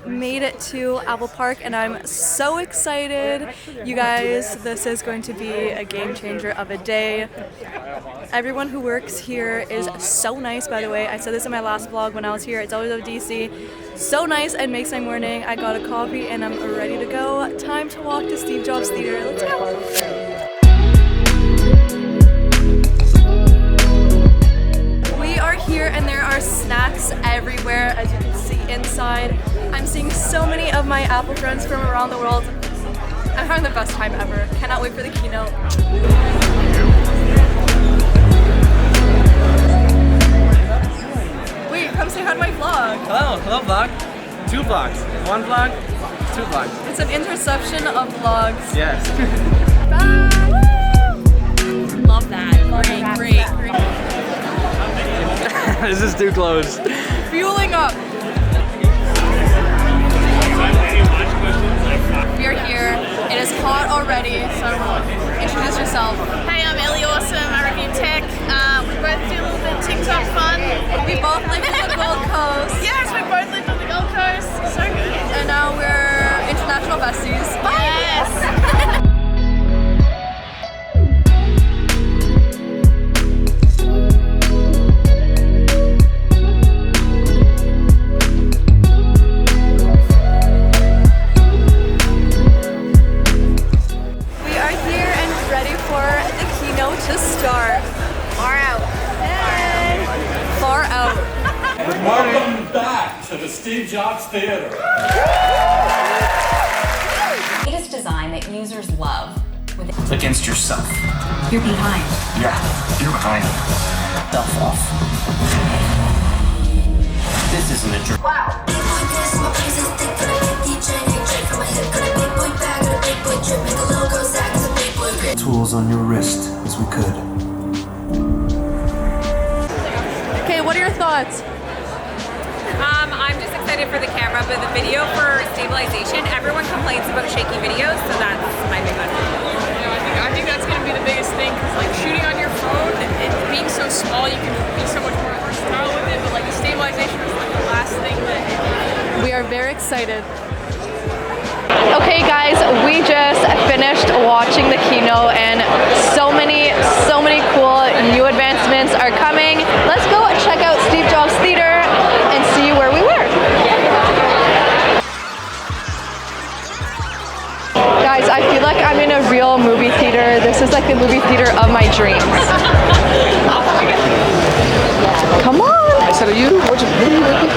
made it to Apple Park and I'm so excited. You guys, this is going to be a game changer of a day. Everyone who works here is so nice, by the way. I said this in my last vlog when I was here. It's always of DC. So nice and makes my morning. I got a coffee and I'm ready to go. Time to walk to Steve Jobs Theater. Let's go. Here and there are snacks everywhere, as you can see inside. I'm seeing so many of my Apple friends from around the world. I'm having the best time ever. Cannot wait for the keynote. Wait, come say hi to my vlog. Hello vlog. 2 vlogs. 1 vlog, 2 vlogs. It's an interception of vlogs. Yes. Bye! Love that. Great. This is too close. Fueling up. We are here. It is hot already, so introduce yourself. Hey, I'm Ellie Awesome. I review tech. We both do a little bit of TikTok fun. We both live on the Gold Coast. Yes, we both lived on the Gold Coast. So good. And now we're international besties. Bye! Yes. To start. Far out. Hey. Far out. Good morning. Welcome back to the Steve Jobs Theater. Latest design that users love. Against yourself. You're behind. Yeah, you're behind. Self off. This isn't a joke. Wow. Tools on your wrist as we could. Okay, what are your thoughts? I'm just excited for the camera, but the video for stabilization, everyone complains about shaky videos, so that's my big one. I think that's going to be the biggest thing, because like shooting on your phone, it being so small, you can be so much more versatile with it, but like the stabilization is like the last thing that... We are very excited. Okay guys, we just finished watching the keynote and so many cool new advancements are coming. Let's go check out Steve Jobs Theater and see where we were. Guys, I feel like I'm in a real movie theater. This is like the movie theater of my dreams. Come on! I said, are you? What are you looking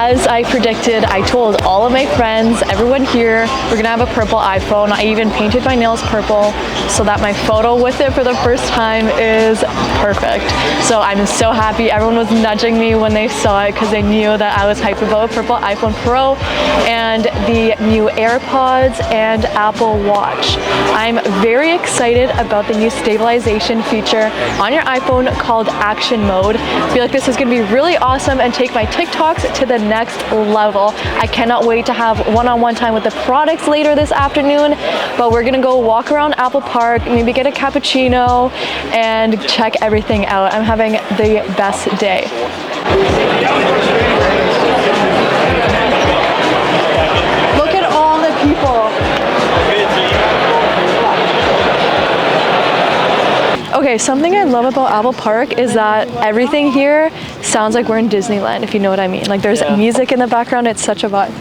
As I predicted, I told all of my friends, everyone here, we're gonna have a purple iPhone. I even painted my nails purple so that my photo with it for the first time is perfect. So I'm so happy. Everyone was nudging me when they saw it because they knew that I was hyped about a purple iPhone Pro and the new AirPods and Apple Watch. I'm very excited about the new stabilization feature on your iPhone called Action Mode. I feel like this is gonna be really awesome and take my TikToks to the next level. I cannot wait to have one-on-one time with the products later this afternoon, but we're gonna go walk around Apple Park, maybe get a cappuccino and check everything out. I'm having the best day. Look at all the people. Okay, something I love about Apple Park is that everything here sounds like we're in Disneyland, if you know what I mean. Like there's music in the background, it's such a vibe.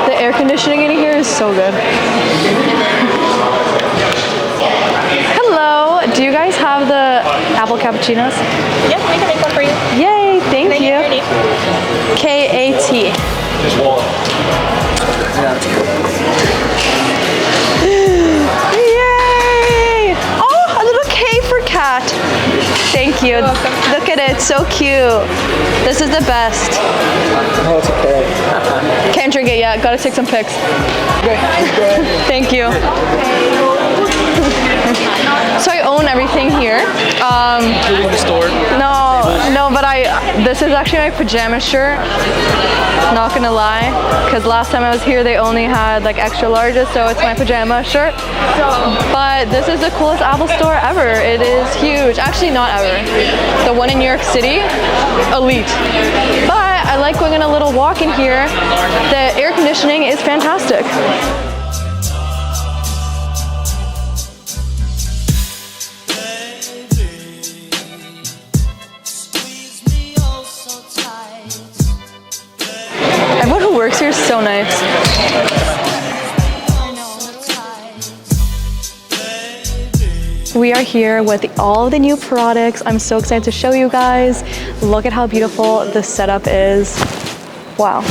The air conditioning in here is so good. Hello, do you guys have the apple cappuccinos? Yeah, we can make one for you. Yay, thank you. K-A-T. Yay! Oh, a little K for cat. Thank you. Look at it, so cute. This is the best. Oh, it's okay. Can't drink it yet, gotta take some pics. Thank you. So I own everything here. Including the store? No, No, but this is actually my pajama shirt. Not gonna lie, because last time I was here they only had like extra larges, so it's my pajama shirt. But this is the coolest Apple store ever. It is huge. Actually, not ever. The one in New York City, elite. But I like going on a little walk in here. The air conditioning is fantastic. Everyone who works here is so nice. We are here with all the new products. I'm so excited to show you guys. Look at how beautiful the setup is. Wow.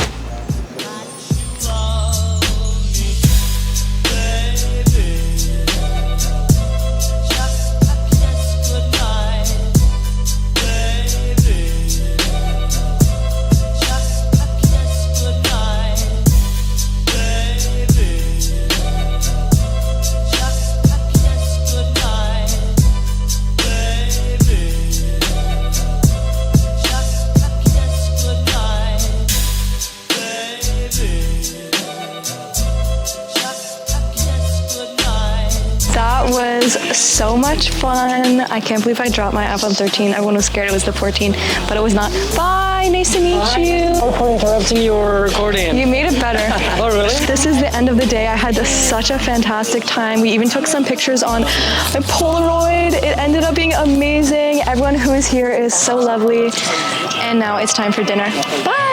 That was so much fun. I can't believe I dropped my iPhone 13. Everyone was scared it was the 14, but it was not. Bye, nice to meet you. Sorry for interrupting your recording. You made it better. Oh, really? This is the end of the day. I had such a fantastic time. We even took some pictures on my Polaroid. It ended up being amazing. Everyone who is here is so lovely. And now it's time for dinner. Bye.